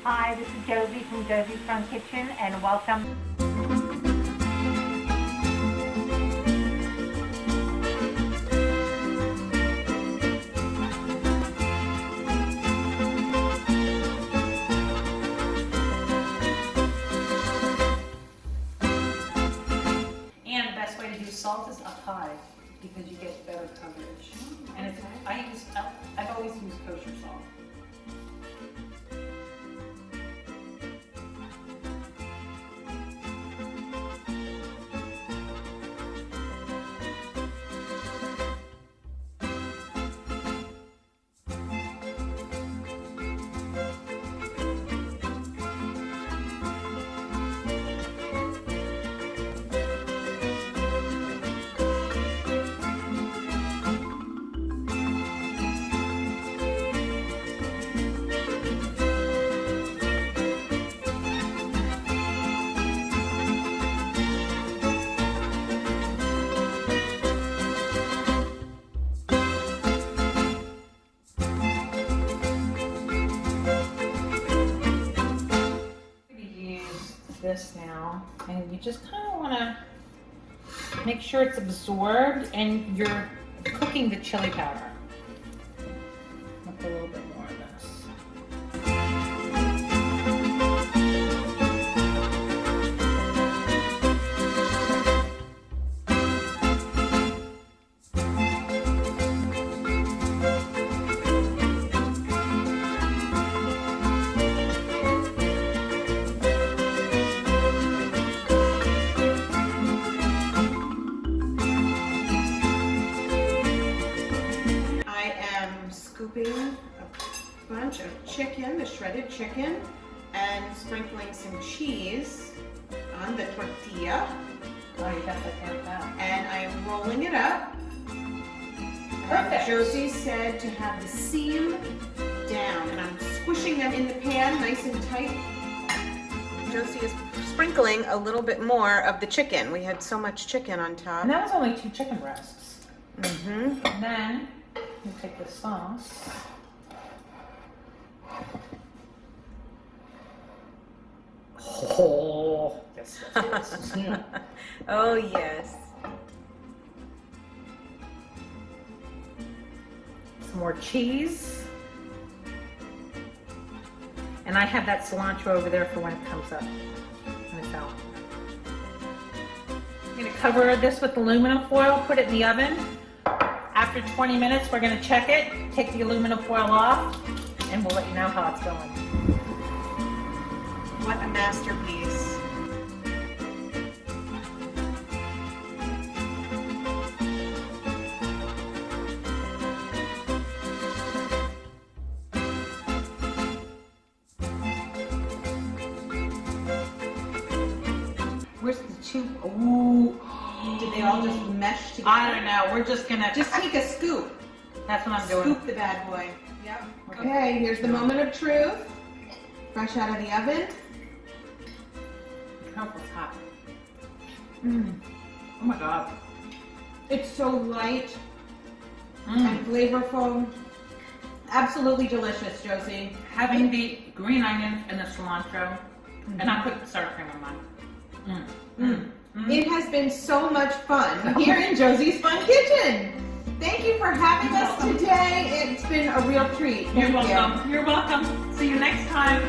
Hi, this is Josie from Josie's Fun Kitchen, and welcome. And the best way to do salt is up high because you get better coverage. And it's, I've always used kosher salt. This now, and you just kind of want to make sure it's absorbed and you're cooking the chili powder. I'll put a little bit more of this. Scooping a bunch of chicken, the shredded chicken, and sprinkling some cheese on the tortilla. Oh, you got that. And I'm rolling it up. Perfect. Josie said to have the seam down, and I'm squishing them in the pan nice and tight. Josie is sprinkling a little bit more of the chicken. We had so much chicken on top. And that was only 2 chicken breasts. Mm-hmm. And then you take the sauce. Oh, yes, yes, yes. Oh, yes. Some more cheese. And I have that cilantro over there for when it comes up. When it's out. I'm going to cover this with aluminum foil, put it in the oven. After 20 minutes, we're going to check it, take the aluminum foil off, and we'll let you know how it's going. What a masterpiece. Where's the 2? Ooh. Did they all just mesh together? I don't know. We're just going to... Just take a scoop. That's what I'm doing. Scoop the bad boy. Yep. Okay, here's the moment of truth. Fresh out of the oven. Oh, it's hot. Oh my God. It's so light and flavorful. Absolutely delicious, Josie. Having the green onions and the cilantro, and I put sour cream on mine. It has been so much fun here in Josie's Fun Kitchen. Thank you for having us today. It's been a real treat. You're welcome. You're welcome. See you next time.